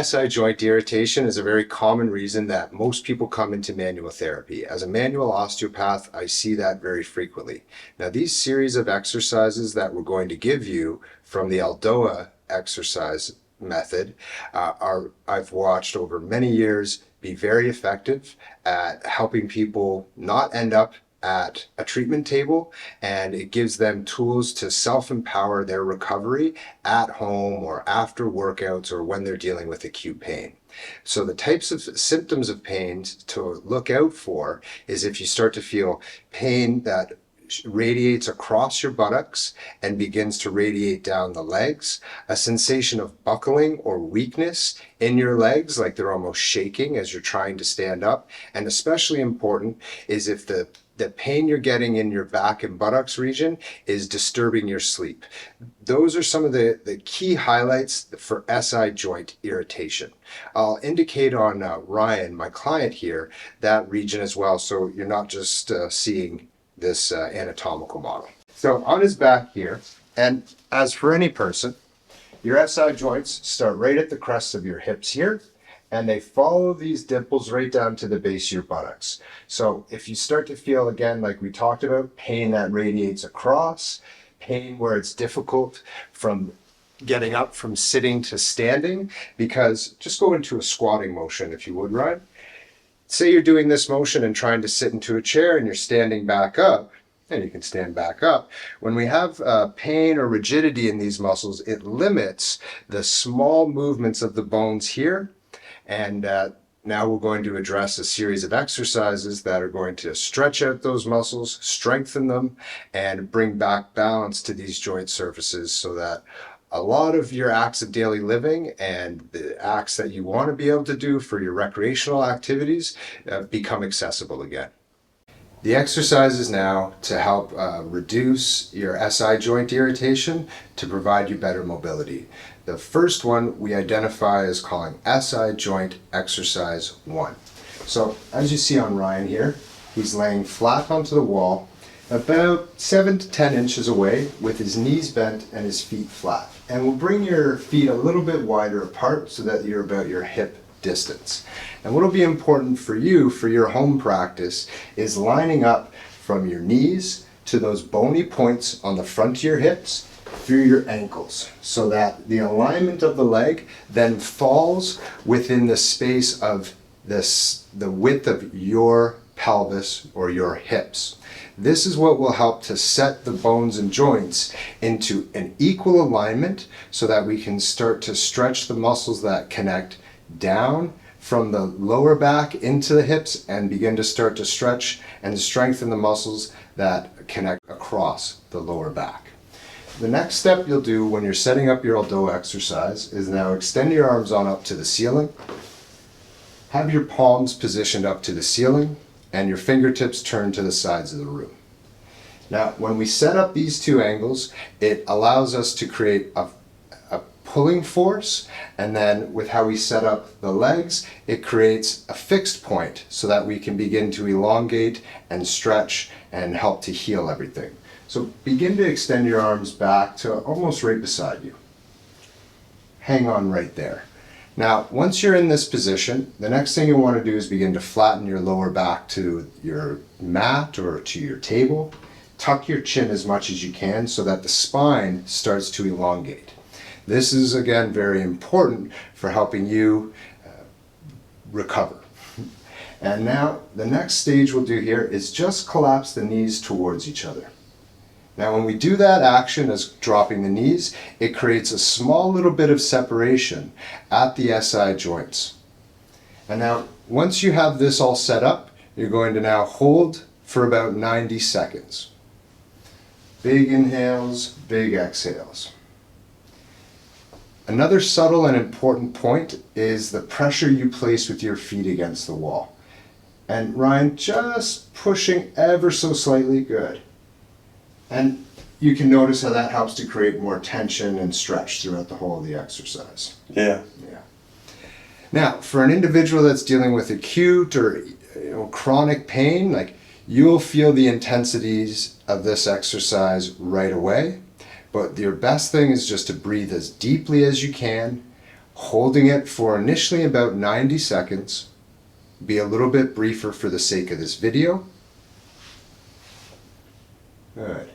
SI joint irritation is a very common reason that most people come into manual therapy. As a manual osteopath, I see that very frequently. Now, these series of exercises that we're going to give you from the Aldoa exercise method I've watched over many years be very effective at helping people not end up at a treatment table, and it gives them tools to self-empower their recovery at home or after workouts or when they're dealing with acute pain. So the types of symptoms of pain to look out for is if you start to feel pain that radiates across your buttocks and begins to radiate down the legs, a sensation of buckling or weakness in your legs, like they're almost shaking as you're trying to stand up, and especially important is if the pain you're getting in your back and buttocks region is disturbing your sleep. Those are some of the key highlights for SI joint irritation. I'll indicate on Ryan, my client here, that region as well, so you're not just seeing this anatomical model. So on his back here, and as for any person, your SI joints start right at the crest of your hips here, and they follow these dimples right down to the base of your buttocks. So if you start to feel, again, like we talked about, pain that radiates across, pain where it's difficult from getting up from sitting to standing, because just go into a squatting motion if you would, Ryan. Say you're doing this motion and trying to sit into a chair and you're standing back up, and you can stand back up. When we have pain or rigidity in these muscles, it limits the small movements of the bones here. And now we're going to address a series of exercises that are going to stretch out those muscles, strengthen them, and bring back balance to these joint surfaces so that a lot of your acts of daily living and the acts that you want to be able to do for your recreational activities become accessible again. The exercises now to help reduce your SI joint irritation to provide you better mobility. The first one we identify as calling SI joint exercise 1. So as you see on Ryan here, he's laying flat onto the wall about 7 to 10 inches away with his knees bent and his feet flat. And we'll bring your feet a little bit wider apart so that you're about your hip distance. And what will be important for you for your home practice is lining up from your knees to those bony points on the front of your hips through your ankles, so that the alignment of the leg then falls within the space of the width of your pelvis or your hips. This is what will help to set the bones and joints into an equal alignment so that we can start to stretch the muscles that connect down from the lower back into the hips and begin to start to stretch and strengthen the muscles that connect across the lower back. The next step you'll do when you're setting up your Aldoa exercise is now extend your arms on up to the ceiling. Have your palms positioned up to the ceiling and your fingertips turned to the sides of the room. Now, when we set up these two angles, it allows us to create a pulling force, and then with how we set up the legs, it creates a fixed point so that we can begin to elongate and stretch and help to heal everything. So begin to extend your arms back to almost right beside you. Hang on right there. Now, once you're in this position, the next thing you want to do is begin to flatten your lower back to your mat or to your table. Tuck your chin as much as you can so that the spine starts to elongate. This is, again, very important for helping you recover. And now, the next stage we'll do here is just collapse the knees towards each other. Now, when we do that action as dropping the knees, it creates a small little bit of separation at the SI joints. And now, once you have this all set up, you're going to now hold for about 90 seconds. Big inhales, big exhales. Another subtle and important point is the pressure you place with your feet against the wall. And Ryan, just pushing ever so slightly, good. And you can notice how that helps to create more tension and stretch throughout the whole of the exercise. Yeah. Now, for an individual that's dealing with acute or chronic pain, like you'll feel the intensities of this exercise right away. But your best thing is just to breathe as deeply as you can, holding it for initially about 90 seconds, be a little bit briefer for the sake of this video. Good.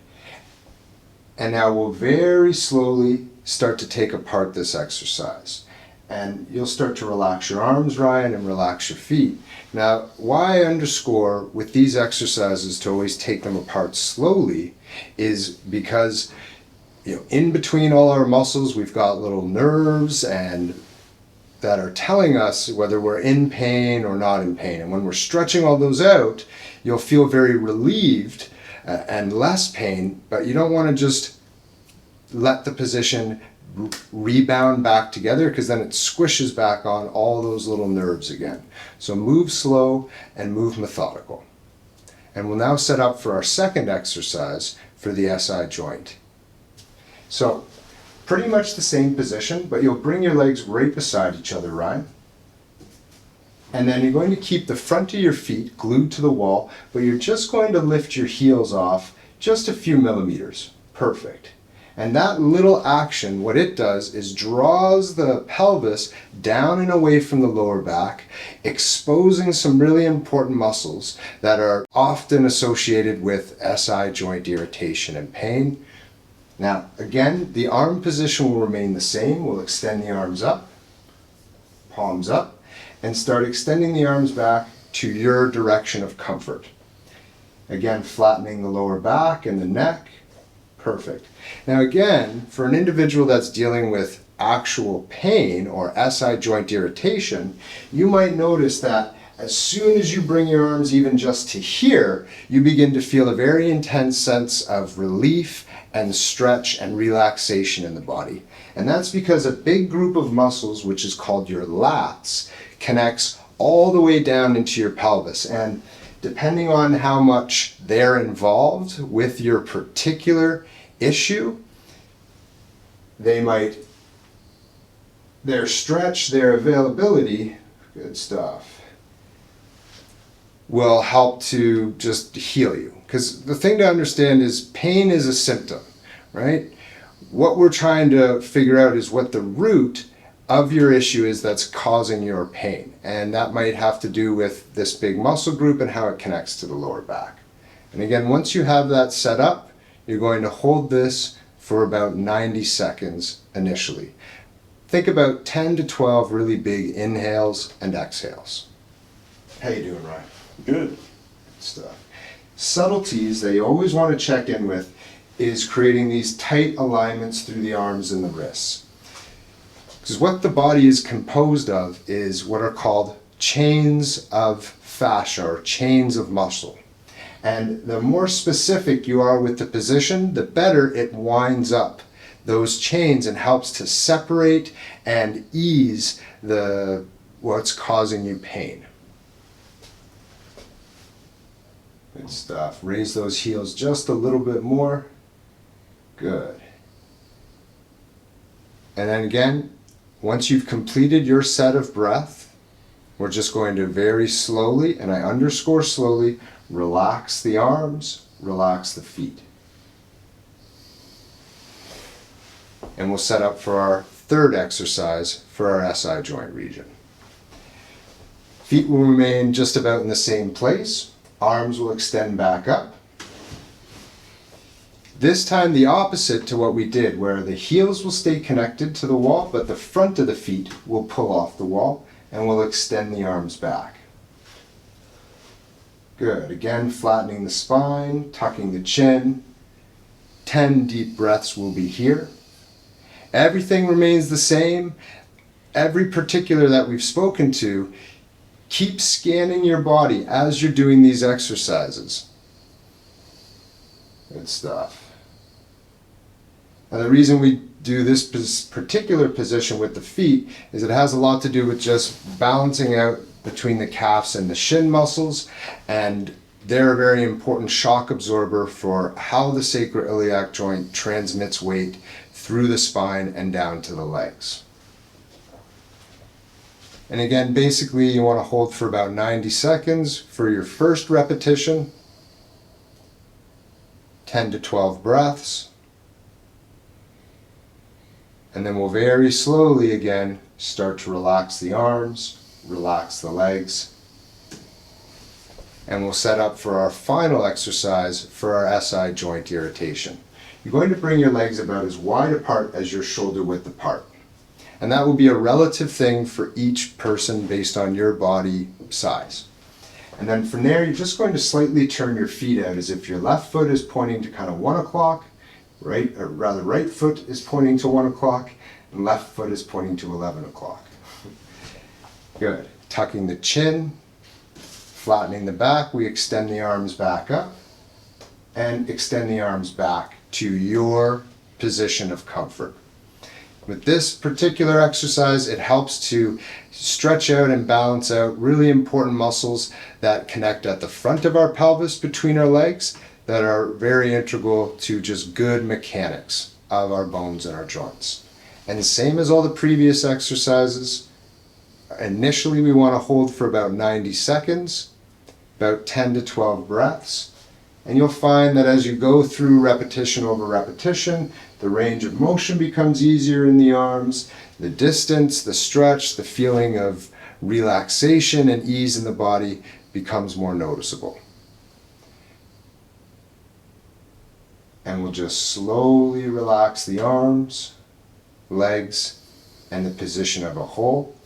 And now we'll very slowly start to take apart this exercise. And you'll start to relax your arms, Ryan, and relax your feet. Now, why I underscore with these exercises to always take them apart slowly is because, you know, in between all our muscles, we've got little nerves and that are telling us whether we're in pain or not in pain. And when we're stretching all those out, you'll feel very relieved and less pain, but you don't want to just let the position rebound back together, because then it squishes back on all those little nerves again. So move slow and move methodical. And we'll now set up for our second exercise for the SI joint. So pretty much the same position, but you'll bring your legs right beside each other, Ryan. And then you're going to keep the front of your feet glued to the wall, but you're just going to lift your heels off just a few millimeters. Perfect. And that little action, what it does is draws the pelvis down and away from the lower back, exposing some really important muscles that are often associated with SI joint irritation and pain. Now, again, the arm position will remain the same. We'll extend the arms up, palms up, and start extending the arms back to your direction of comfort. Again, flattening the lower back and the neck. Perfect. Now again, for an individual that's dealing with actual pain or SI joint irritation, you might notice that as soon as you bring your arms even just to here, you begin to feel a very intense sense of relief and stretch and relaxation in the body. And that's because a big group of muscles, which is called your lats, connects all the way down into your pelvis. And depending on how much they're involved with your particular issue, their stretch, their availability, good stuff, will help to just heal you. Because the thing to understand is pain is a symptom, right? What we're trying to figure out is what the root of your issue is that's causing your pain. And that might have to do with this big muscle group and how it connects to the lower back. And again, once you have that set up, you're going to hold this for about 90 seconds initially. Think about 10 to 12 really big inhales and exhales. How you doing, Ryan? Good. Good stuff. Subtleties that you always want to check in with is creating these tight alignments through the arms and the wrists. Because what the body is composed of is what are called chains of fascia or chains of muscle. And the more specific you are with the position, the better it winds up those chains and helps to separate and ease what's causing you pain. Good stuff. Raise those heels just a little bit more. Good. And then again, once you've completed your set of breath, we're just going to very slowly, and I underscore slowly, relax the arms, relax the feet. And we'll set up for our third exercise for our SI joint region. Feet will remain just about in the same place. Arms will extend back up. This time the opposite to what we did, where the heels will stay connected to the wall, but the front of the feet will pull off the wall, and we'll extend the arms back. Good. Again, flattening the spine, tucking the chin. 10 deep breaths will be here. Everything remains the same. Every particular that we've spoken to, keep scanning your body as you're doing these exercises. Good stuff. And the reason we do this particular position with the feet is it has a lot to do with just balancing out between the calves and the shin muscles, and they're a very important shock absorber for how the sacroiliac joint transmits weight through the spine and down to the legs. And again, basically you want to hold for about 90 seconds for your first repetition, 10 to 12 breaths. And then we'll very slowly again start to relax the arms, relax the legs. And we'll set up for our final exercise for our SI joint irritation. You're going to bring your legs about as wide apart as your shoulder width apart. And that will be a relative thing for each person based on your body size. And then from there, you're just going to slightly turn your feet out as if your left foot is pointing to kind of 1 o'clock, right foot is pointing to 1 o'clock, and left foot is pointing to 11 o'clock. Good. Tucking the chin, flattening the back, we extend the arms back up and extend the arms back to your position of comfort. With this particular exercise, it helps to stretch out and balance out really important muscles that connect at the front of our pelvis between our legs that are very integral to just good mechanics of our bones and our joints. And the same as all the previous exercises, initially we want to hold for about 90 seconds, about 10 to 12 breaths. And you'll find that as you go through repetition over repetition, the range of motion becomes easier in the arms, the distance, the stretch, the feeling of relaxation and ease in the body becomes more noticeable. And we'll just slowly relax the arms, legs, and the position of a whole.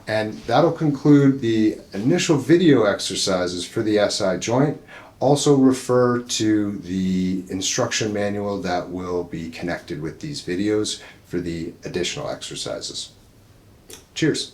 And that'll conclude the initial video exercises for the SI joint. Also refer to the instruction manual that will be connected with these videos for the additional exercises. Cheers.